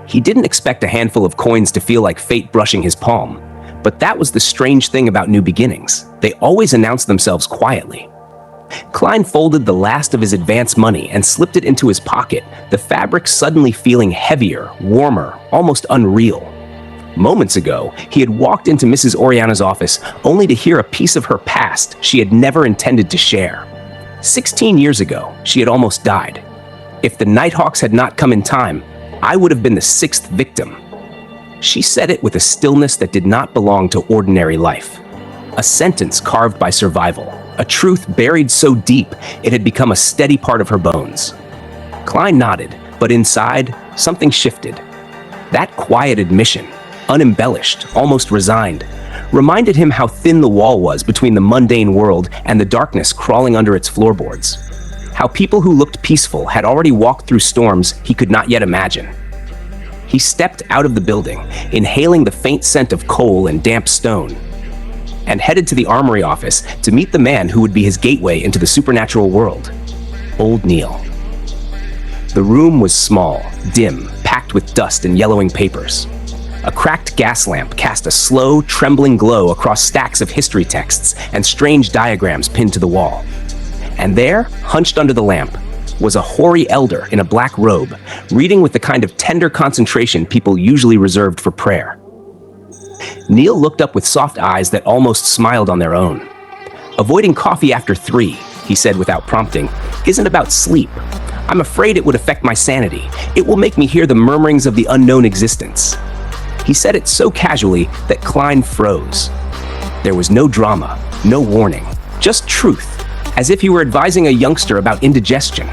He didn't expect a handful of coins to feel like fate brushing his palm. But that was the strange thing about new beginnings. They always announced themselves quietly. Klein folded the last of his advance money and slipped it into his pocket, the fabric suddenly feeling heavier, warmer, almost unreal. Moments ago, he had walked into Mrs. Oriana's office only to hear a piece of her past she had never intended to share. 16 years ago, she had almost died. If the Nighthawks had not come in time, I would have been the sixth victim. She said it with a stillness that did not belong to ordinary life. A sentence carved by survival, a truth buried so deep it had become a steady part of her bones. Klein nodded, but inside, something shifted. That quiet admission, unembellished, almost resigned, reminded him how thin the wall was between the mundane world and the darkness crawling under its floorboards. How people who looked peaceful had already walked through storms he could not yet imagine. He stepped out of the building, inhaling the faint scent of coal and damp stone, and headed to the armory office to meet the man who would be his gateway into the supernatural world, Old Neil. The room was small, dim, packed with dust and yellowing papers. A cracked gas lamp cast a slow, trembling glow across stacks of history texts and strange diagrams pinned to the wall. And there, hunched under the lamp, was a hoary elder in a black robe, reading with the kind of tender concentration people usually reserved for prayer. Neil looked up with soft eyes that almost smiled on their own. "Avoiding coffee after 3, he said without prompting, "isn't about sleep. I'm afraid it would affect my sanity. It will make me hear the murmurings of the unknown existence." He said it so casually that Klein froze. There was no drama, no warning, just truth, as if he were advising a youngster about indigestion.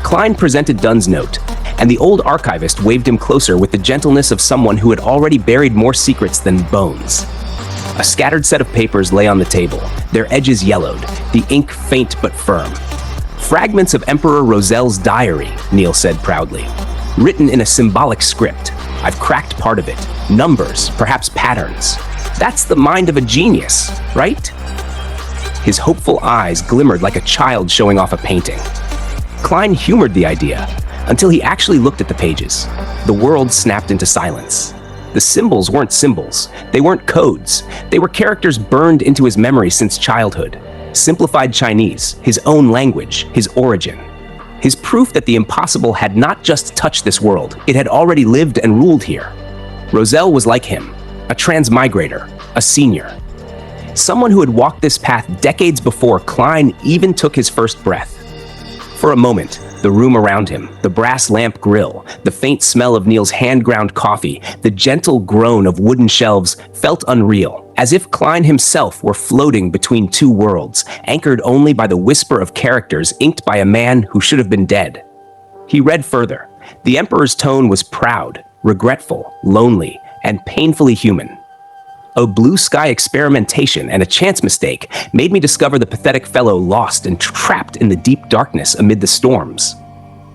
Klein presented Dunn's note, and the old archivist waved him closer with the gentleness of someone who had already buried more secrets than bones. A scattered set of papers lay on the table, their edges yellowed, the ink faint but firm. "Fragments of Emperor Roselle's diary," Neil said proudly. "Written in a symbolic script. I've cracked part of it. Numbers, perhaps patterns. That's the mind of a genius, right?" His hopeful eyes glimmered like a child showing off a painting. Klein humored the idea, until he actually looked at the pages. The world snapped into silence. The symbols weren't symbols. They weren't codes. They were characters burned into his memory since childhood. Simplified Chinese, his own language, his origin. His proof that the impossible had not just touched this world, it had already lived and ruled here. Roselle was like him, a transmigrator, a senior. Someone who had walked this path decades before Klein even took his first breath. For a moment, the room around him, the brass lamp grill, the faint smell of Neil's hand-ground coffee, the gentle groan of wooden shelves felt unreal, as if Klein himself were floating between two worlds, anchored only by the whisper of characters inked by a man who should have been dead. He read further. The Emperor's tone was proud, regretful, lonely, and painfully human. A blue sky experimentation and a chance mistake made me discover the pathetic fellow lost and trapped in the deep darkness amid the storms.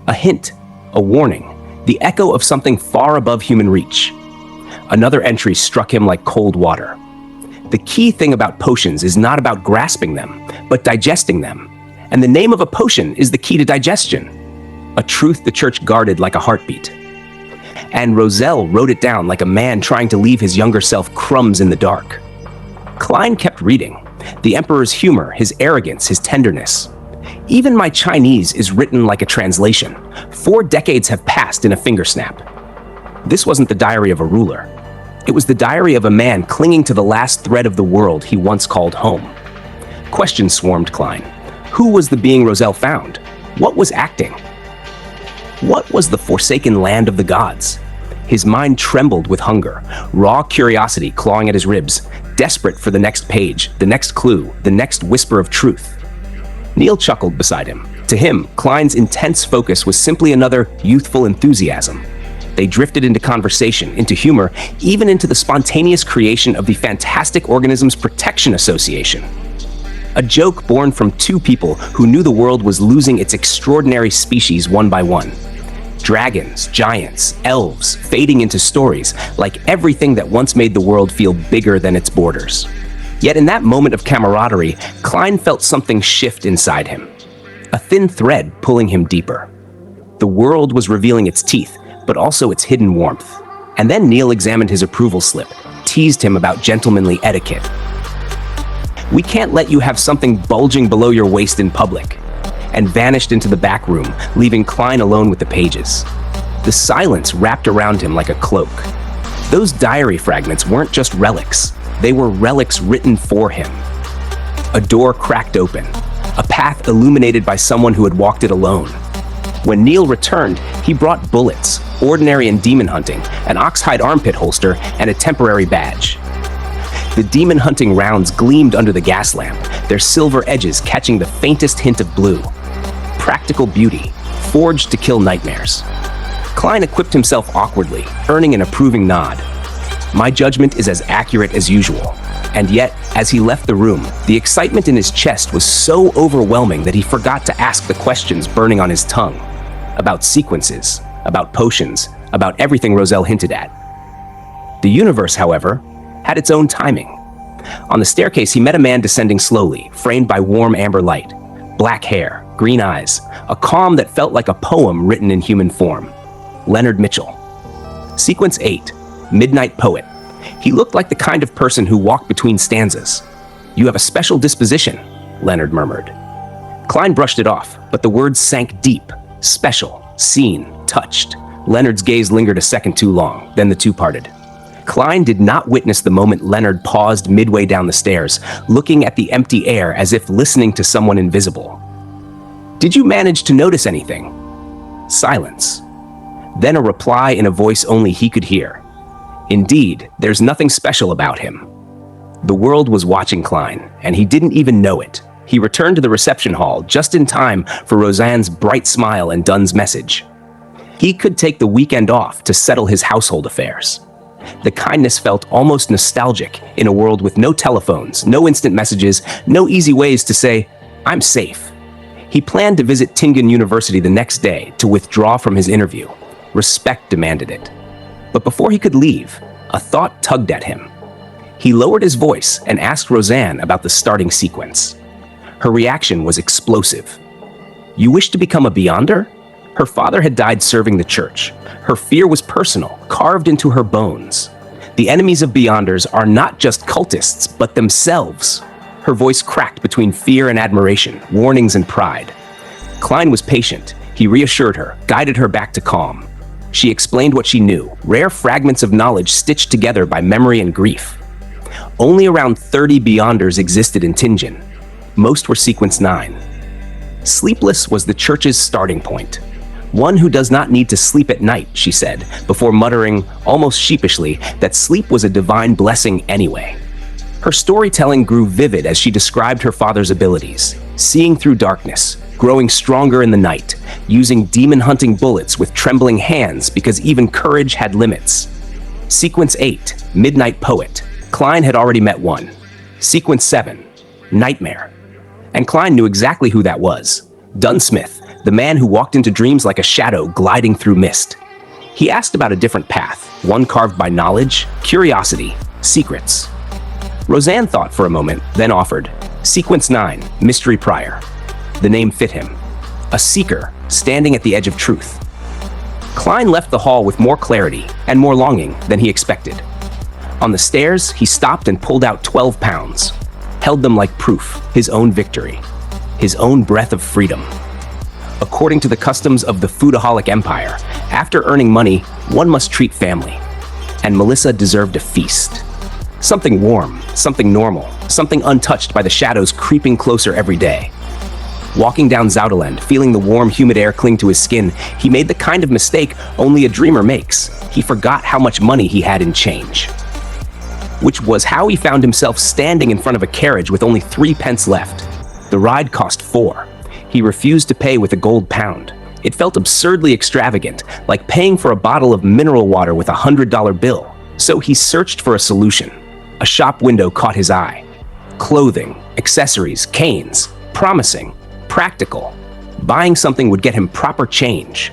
A hint, a warning, the echo of something far above human reach. Another entry struck him like cold water. The key thing about potions is not about grasping them, but digesting them. And the name of a potion is the key to digestion. A truth the church guarded like a heartbeat. And Roselle wrote it down like a man trying to leave his younger self crumbs in the dark. Klein kept reading. The Emperor's humor, his arrogance, his tenderness. Even my Chinese is written like a translation. 4 decades have passed in a finger snap. This wasn't the diary of a ruler. It was the diary of a man clinging to the last thread of the world he once called home. Questions swarmed Klein. Who was the being Roselle found? What was acting? What was the forsaken land of the gods? His mind trembled with hunger, raw curiosity clawing at his ribs, desperate for the next page, the next clue, the next whisper of truth. Neil chuckled beside him. To him, Klein's intense focus was simply another youthful enthusiasm. They drifted into conversation, into humor, even into the spontaneous creation of the Fantastic Organisms Protection Association. A joke born from 2 people who knew the world was losing its extraordinary species one by one. Dragons, giants, elves, fading into stories, like everything that once made the world feel bigger than its borders. Yet in that moment of camaraderie, Klein felt something shift inside him. A thin thread pulling him deeper. The world was revealing its teeth, but also its hidden warmth. And then Neil examined his approval slip, teased him about gentlemanly etiquette. "We can't let you have something bulging below your waist in public," and vanished into the back room, leaving Klein alone with the pages. The silence wrapped around him like a cloak. Those diary fragments weren't just relics. They were relics written for him. A door cracked open, a path illuminated by someone who had walked it alone. When Neil returned, he brought bullets, ordinary and demon hunting, an oxhide armpit holster, and a temporary badge. The demon hunting rounds gleamed under the gas lamp, their silver edges catching the faintest hint of blue. Practical beauty, forged to kill nightmares. Klein equipped himself awkwardly, earning an approving nod. "My judgment is as accurate as usual." And yet, as he left the room, the excitement in his chest was so overwhelming that he forgot to ask the questions burning on his tongue. About sequences, about potions, about everything Roselle hinted at. The universe, however, had its own timing. On the staircase, he met a man descending slowly, framed by warm amber light. Black hair, green eyes, a calm that felt like a poem written in human form. Leonard Mitchell. Sequence 8, Midnight Poet. He looked like the kind of person who walked between stanzas. "You have a special disposition," Leonard murmured. Klein brushed it off, but the words sank deep. Special, seen, touched. Leonard's gaze lingered a second too long, then the two parted. Klein did not witness the moment Leonard paused midway down the stairs, looking at the empty air as if listening to someone invisible. "Did you manage to notice anything?" Silence. Then a reply in a voice only he could hear. "Indeed, there's nothing special about him." The world was watching Klein, and he didn't even know it. He returned to the reception hall just in time for Rozanne's bright smile and Dunn's message. He could take the weekend off to settle his household affairs. The kindness felt almost nostalgic in a world with no telephones, no instant messages, no easy ways to say, "I'm safe." He planned to visit Tingen University the next day to withdraw from his interview. Respect demanded it. But before he could leave, a thought tugged at him. He lowered his voice and asked Rozanne about the starting sequence. Her reaction was explosive. "You wish to become a Beyonder?" Her father had died serving the church. Her fear was personal, carved into her bones. The enemies of Beyonders are not just cultists, but themselves. Her voice cracked between fear and admiration, warnings and pride. Klein was patient. He reassured her, guided her back to calm. She explained what she knew, rare fragments of knowledge stitched together by memory and grief. Only around 30 Beyonders existed in Tingen. Most were Sequence 9. Sleepless was the church's starting point. "One who does not need to sleep at night," she said, before muttering, almost sheepishly, that sleep was a divine blessing anyway. Her storytelling grew vivid as she described her father's abilities, seeing through darkness, growing stronger in the night, using demon-hunting bullets with trembling hands because even courage had limits. Sequence 8, Midnight Poet. Klein had already met one. Sequence 7, Nightmare. And Klein knew exactly who that was. Dunsmith, the man who walked into dreams like a shadow gliding through mist. He asked about a different path, one carved by knowledge, curiosity, secrets. Rozanne thought for a moment, then offered, Sequence 9, Mystery Pryer. The name fit him. A seeker, standing at the edge of truth. Klein left the hall with more clarity and more longing than he expected. On the stairs, he stopped and pulled out 12 pounds, held them like proof, his own victory, his own breath of freedom. According to the customs of the foodaholic empire, after earning money, one must treat family. And Melissa deserved a feast. Something warm, something normal, something untouched by the shadows creeping closer every day. Walking down Zoudeland, feeling the warm, humid air cling to his skin, he made the kind of mistake only a dreamer makes. He forgot how much money he had in change. Which was how he found himself standing in front of a carriage with only 3 pence left. The ride cost 4. He refused to pay with a gold pound. It felt absurdly extravagant, like paying for a bottle of mineral water with a $100 bill. So he searched for a solution. A shop window caught his eye. Clothing, accessories, canes, promising, practical. Buying something would get him proper change.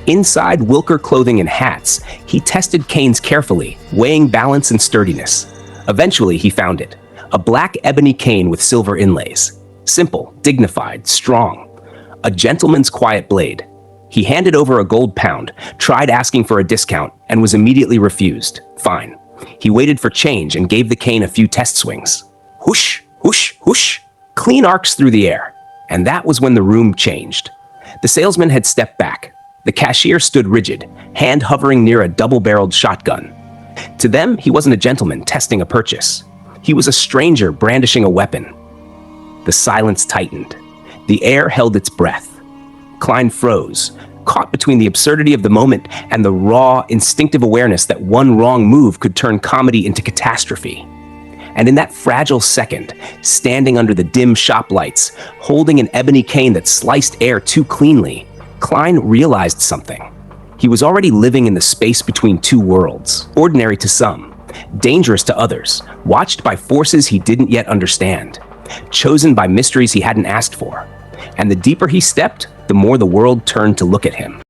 Inside Wilker clothing and hats, he tested canes carefully, weighing balance and sturdiness. Eventually, he found it. A black ebony cane with silver inlays. Simple, dignified, strong. A gentleman's quiet blade. He handed over a gold pound, tried asking for a discount, and was immediately refused. Fine. He waited for change and gave the cane a few test swings. Whoosh, whoosh, whoosh. Clean arcs through the air. And that was when the room changed. The salesman had stepped back. The cashier stood rigid, hand hovering near a double-barreled shotgun. To them, he wasn't a gentleman testing a purchase. He was a stranger brandishing a weapon. The silence tightened. The air held its breath. Klein froze, caught between the absurdity of the moment and the raw, instinctive awareness that one wrong move could turn comedy into catastrophe. And in that fragile second, standing under the dim shop lights, holding an ebony cane that sliced air too cleanly, Klein realized something. He was already living in the space between two worlds, ordinary to some, dangerous to others, watched by forces he didn't yet understand, chosen by mysteries he hadn't asked for. And the deeper he stepped, the more the world turned to look at him.